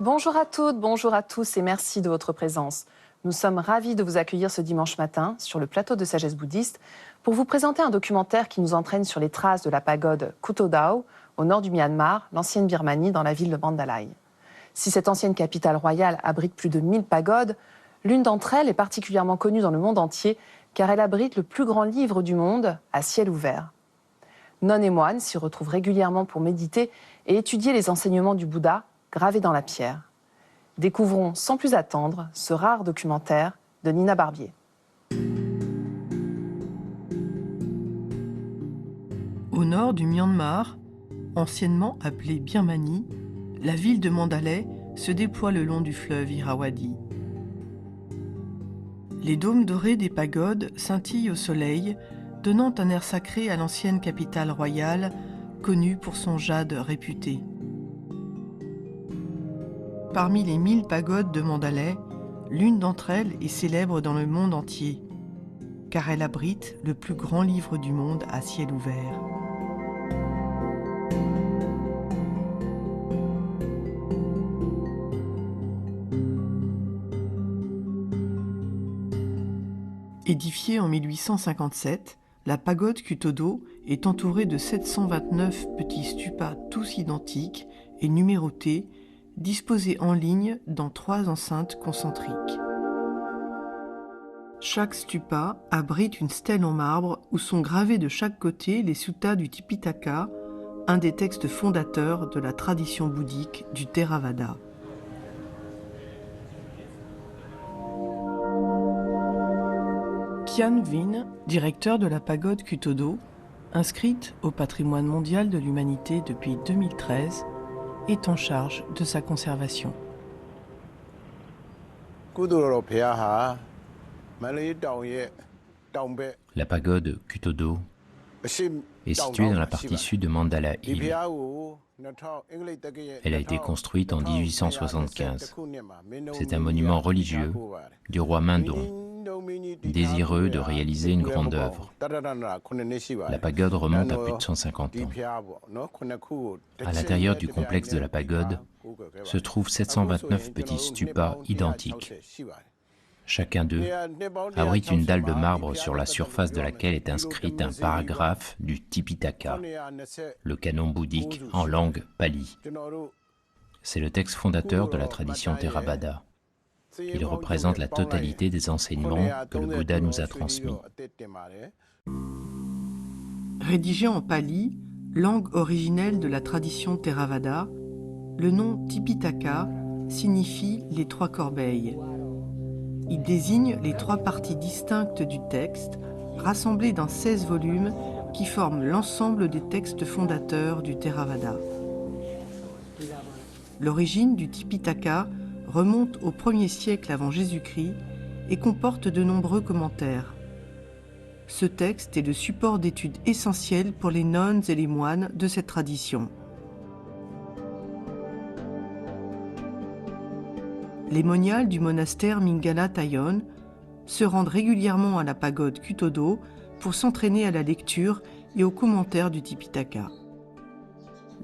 Bonjour à toutes, bonjour à tous et merci de votre présence. Nous sommes ravis de vous accueillir ce dimanche matin sur le plateau de Sagesse Bouddhiste pour vous présenter un documentaire qui nous entraîne sur les traces de la pagode Kutodao au nord du Myanmar, l'ancienne Birmanie, dans la ville de Mandalay. Si cette ancienne capitale royale abrite plus de 1000 pagodes, l'une d'entre elles est particulièrement connue dans le monde entier car elle abrite le plus grand livre du monde à ciel ouvert. Nonnes et moines s'y retrouvent régulièrement pour méditer et étudier les enseignements du Bouddha gravés dans la pierre. Découvrons sans plus attendre ce rare documentaire de Nina Barbier. Au nord du Myanmar, anciennement appelée Birmanie, la ville de Mandalay se déploie le long du fleuve Irrawaddy. Les dômes dorés des pagodes scintillent au soleil, donnant un air sacré à l'ancienne capitale royale, connue pour son jade réputé. Parmi les 1000 pagodes de Mandalay, l'une d'entre elles est célèbre dans le monde entier, car elle abrite le plus grand livre du monde à ciel ouvert. Édifiée en 1857, la pagode Kutodo est entourée de 729 petits stupas tous identiques et numérotés, disposés en ligne dans 3 enceintes concentriques. Chaque stupa abrite une stèle en marbre où sont gravés de chaque côté les suttas du Tipitaka, un des textes fondateurs de la tradition bouddhique du Theravada. Kian Vin, directeur de la pagode Kutodo, inscrite au patrimoine mondial de l'humanité depuis 2013, est en charge de sa conservation. La pagode Kutodo est située dans la partie sud de Mandalay Hill. Elle a été construite en 1875. C'est un monument religieux du roi Mindon, désireux de réaliser une grande œuvre. La pagode remonte à plus de 150 ans. À l'intérieur du complexe de la pagode se trouvent 729 petits stupas identiques. Chacun d'eux abrite une dalle de marbre sur la surface de laquelle est inscrite un paragraphe du Tipitaka, le canon bouddhique en langue pali. C'est le texte fondateur de la tradition Theravada. Il représente la totalité des enseignements que le Bouddha nous a transmis. Rédigé en pali, langue originelle de la tradition Theravada, le nom Tipitaka signifie les 3 corbeilles. Il désigne les 3 parties distinctes du texte, rassemblées dans 16 volumes qui forment l'ensemble des textes fondateurs du Theravada. L'origine du Tipitaka remonte au 1er siècle avant Jésus-Christ et comporte de nombreux commentaires. Ce texte est le support d'étude essentiel pour les nonnes et les moines de cette tradition. Les moniales du monastère Mingala Thayon se rendent régulièrement à la pagode Kutodo pour s'entraîner à la lecture et aux commentaires du Tipitaka.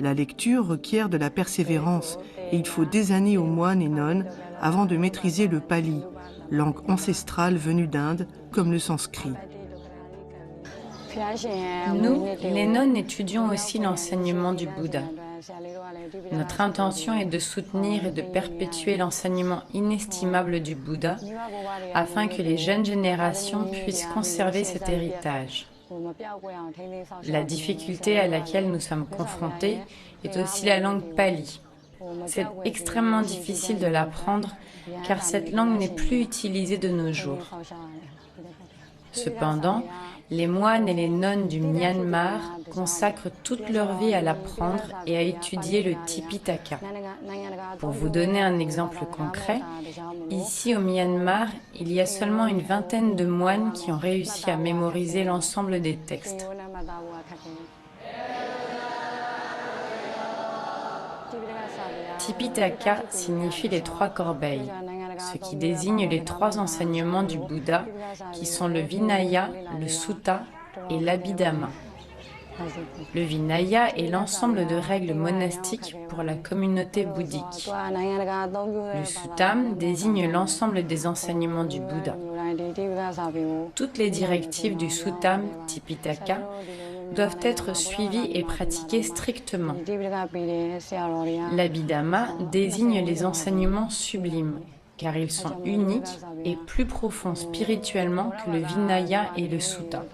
La lecture requiert de la persévérance et il faut des années aux moines et nonnes avant de maîtriser le pali, langue ancestrale venue d'Inde, comme le sanskrit. Nous, les nonnes, étudions aussi l'enseignement du Bouddha. Notre intention est de soutenir et de perpétuer l'enseignement inestimable du Bouddha afin que les jeunes générations puissent conserver cet héritage. La difficulté à laquelle nous sommes confrontés est aussi la langue pali. C'est extrêmement difficile de l'apprendre car cette langue n'est plus utilisée de nos jours. Cependant, les moines et les nonnes du Myanmar consacrent toute leur vie à l'apprendre et à étudier le Tipitaka. Pour vous donner un exemple concret, ici au Myanmar, il y a seulement une vingtaine de moines qui ont réussi à mémoriser l'ensemble des textes. Tipitaka signifie les 3 corbeilles, ce qui désigne les 3 enseignements du Bouddha qui sont le Vinaya, le Sutta et l'Abhidhamma. Le Vinaya est l'ensemble de règles monastiques pour la communauté bouddhique. Le Suttam désigne l'ensemble des enseignements du Bouddha. Toutes les directives du Suttam Tipitaka doivent être suivies et pratiquées strictement. L'Abhidhamma désigne les enseignements sublimes, car ils sont uniques et plus profonds spirituellement que le Vinaya et le Sutta.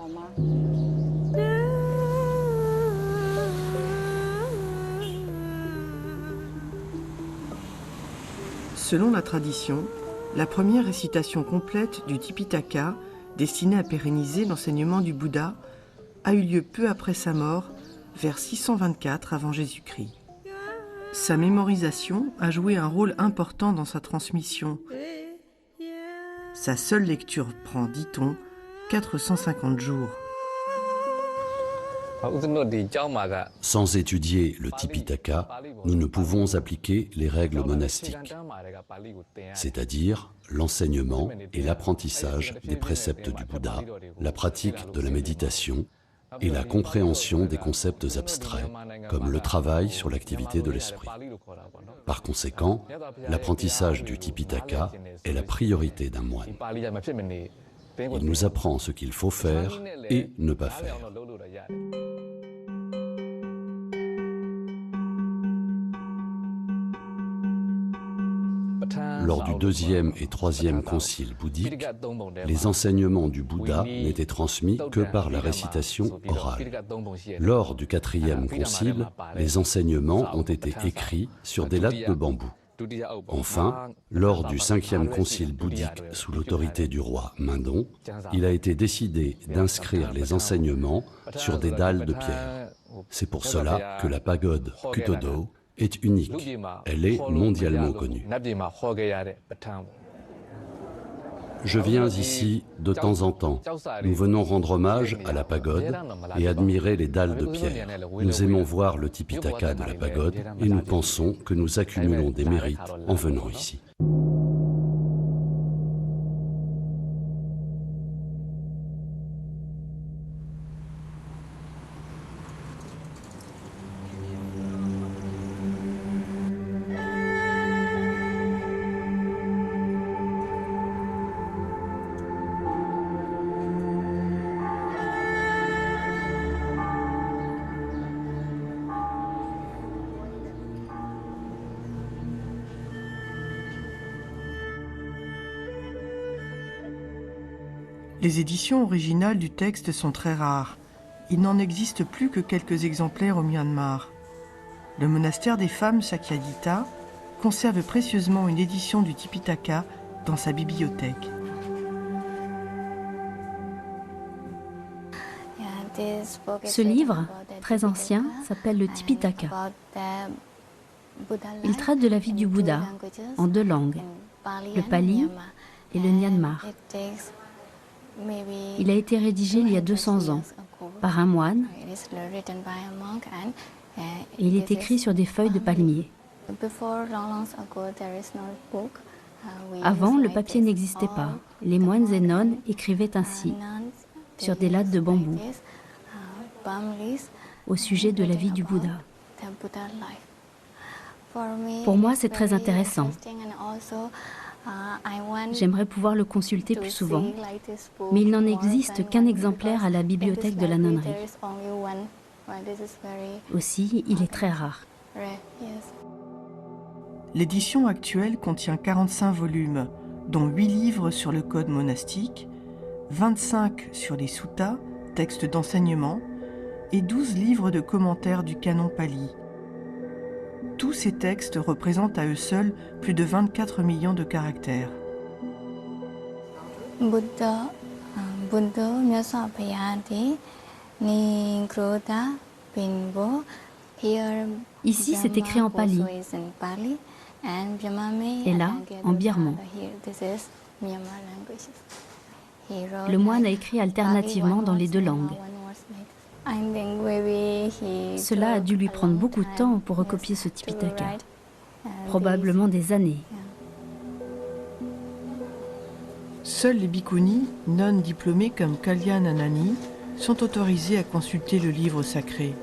Selon la tradition, la première récitation complète du Tipitaka, destinée à pérenniser l'enseignement du Bouddha, a eu lieu peu après sa mort, vers 624 avant Jésus-Christ. Sa mémorisation a joué un rôle important dans sa transmission. Sa seule lecture prend, dit-on, 450 jours. Sans étudier le Tipitaka, nous ne pouvons appliquer les règles monastiques, c'est-à-dire l'enseignement et l'apprentissage des préceptes du Bouddha, la pratique de la méditation et la compréhension des concepts abstraits, comme le travail sur l'activité de l'esprit. Par conséquent, l'apprentissage du Tipitaka est la priorité d'un moine. Il nous apprend ce qu'il faut faire et ne pas faire. Lors du deuxième et troisième concile bouddhique, les enseignements du Bouddha n'étaient transmis que par la récitation orale. Lors du quatrième concile, les enseignements ont été écrits sur des lattes de bambou. Enfin, lors du cinquième concile bouddhique sous l'autorité du roi Mindon, il a été décidé d'inscrire les enseignements sur des dalles de pierre. C'est pour cela que la pagode Kuto-do est unique. Elle est mondialement connue. Je viens ici de temps en temps. Nous venons rendre hommage à la pagode et admirer les dalles de pierre. Nous aimons voir le Tipitaka de la pagode et nous pensons que nous accumulons des mérites en venant ici. Les éditions originales du texte sont très rares. Il n'en existe plus que quelques exemplaires au Myanmar. Le monastère des femmes Sakyadhita conserve précieusement une édition du Tipitaka dans sa bibliothèque. Ce livre, très ancien, s'appelle le Tipitaka. Il traite de la vie du Bouddha en deux langues, le pali et le Myanmar. Il a été rédigé il y a 200 ans par un moine et il est écrit sur des feuilles de palmier. Avant, le papier n'existait pas. Les moines et nonnes écrivaient ainsi, sur des lattes de bambou, au sujet de la vie du Bouddha. Pour moi, c'est très intéressant. J'aimerais pouvoir le consulter plus souvent, mais il n'en existe qu'un exemplaire à la bibliothèque de la nonnerie. Aussi, il est très rare. L'édition actuelle contient 45 volumes, dont 8 livres sur le code monastique, 25 sur les suttas, textes d'enseignement, et 12 livres de commentaires du canon pali. Tous ces textes représentent à eux seuls plus de 24 millions de caractères. Ici, c'est écrit en pali, et là, en birman. Le moine a écrit alternativement dans les deux langues. Cela a dû lui prendre beaucoup de temps pour recopier ce Tipitaka, probablement des années. Seuls les bhikkhunis, nonnes diplômées comme Kalyananani, sont autorisés à consulter le livre sacré.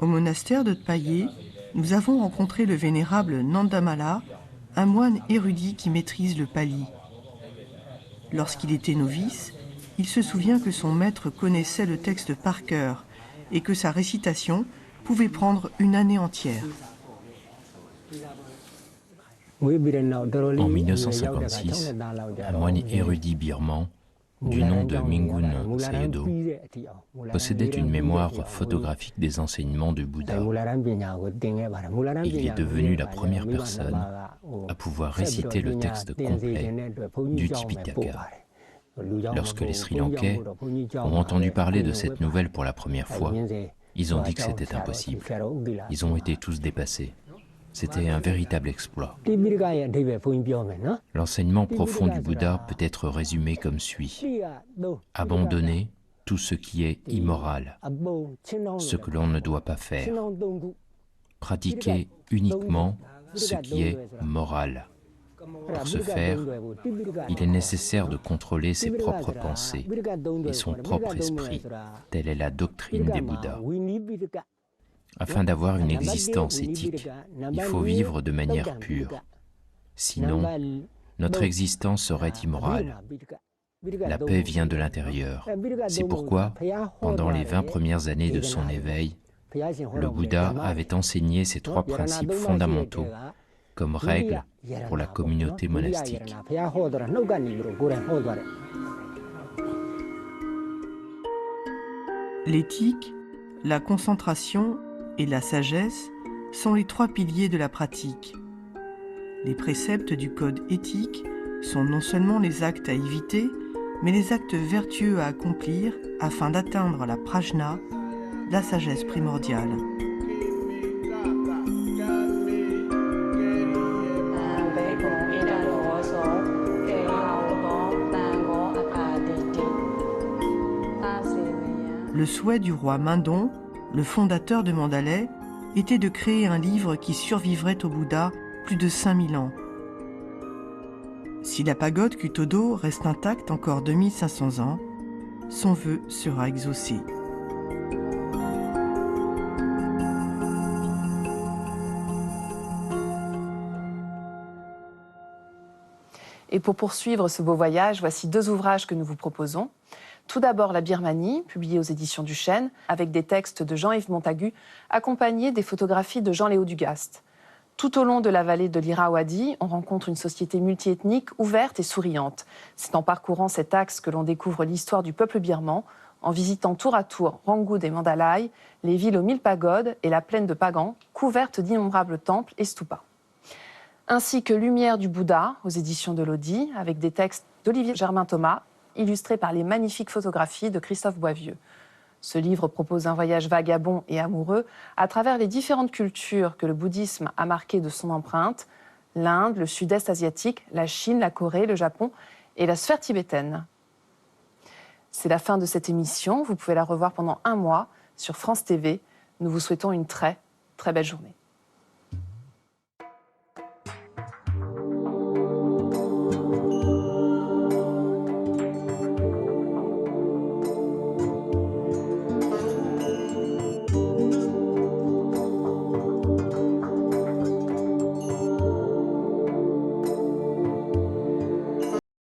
Au monastère de Tpayé, nous avons rencontré le vénérable Nandamala, un moine érudit qui maîtrise le pali. Lorsqu'il était novice, il se souvient que son maître connaissait le texte par cœur et que sa récitation pouvait prendre une année entière. En 1956, un moine érudit birman du nom de Mingun Sayadaw possédait une mémoire photographique des enseignements du Bouddha. Il est devenu la première personne à pouvoir réciter le texte complet du Tipitaka. Lorsque les Sri Lankais ont entendu parler de cette nouvelle pour la première fois, ils ont dit que c'était impossible. Ils ont été tous dépassés. C'était un véritable exploit. L'enseignement profond du Bouddha peut être résumé comme suit. Abandonner tout ce qui est immoral, ce que l'on ne doit pas faire. Pratiquer uniquement ce qui est moral. Pour ce faire, il est nécessaire de contrôler ses propres pensées et son propre esprit. Telle est la doctrine des Bouddhas. Afin d'avoir une existence éthique, il faut vivre de manière pure. Sinon, notre existence serait immorale. La paix vient de l'intérieur. C'est pourquoi, pendant les 20 premières années de son éveil, le Bouddha avait enseigné ces 3 principes fondamentaux comme règle pour la communauté monastique. L'éthique, la concentration et la sagesse sont les 3 piliers de la pratique. Les préceptes du code éthique sont non seulement les actes à éviter, mais les actes vertueux à accomplir afin d'atteindre la prajna, la sagesse primordiale. Le souhait du roi Mindon, le fondateur de Mandalay, était de créer un livre qui survivrait au Bouddha plus de 5000 ans. Si la pagode Kuto-do reste intacte encore 2500 ans, son vœu sera exaucé. Et pour poursuivre ce beau voyage, voici 2 ouvrages que nous vous proposons. Tout d'abord, La Birmanie, publié aux éditions du Chêne, avec des textes de Jean-Yves Montagu, accompagnés des photographies de Jean-Léo Dugast. Tout au long de la vallée de l'Irrawaddy, on rencontre une société multiethnique, ouverte et souriante. C'est en parcourant cet axe que l'on découvre l'histoire du peuple birman, en visitant tour à tour Ranggood et Mandalay, les villes aux 1000 pagodes et la plaine de Pagan, couverte d'innombrables temples et stupas. Ainsi que Lumière du Bouddha, aux éditions de l'Audi, avec des textes d'Olivier Germain-Thomas, illustrés par les magnifiques photographies de Christophe Boisvieux. Ce livre propose un voyage vagabond et amoureux à travers les différentes cultures que le bouddhisme a marquées de son empreinte, l'Inde, le sud-est asiatique, la Chine, la Corée, le Japon et la sphère tibétaine. C'est la fin de cette émission. Vous pouvez la revoir pendant 1 mois sur France TV. Nous vous souhaitons une très, très belle journée.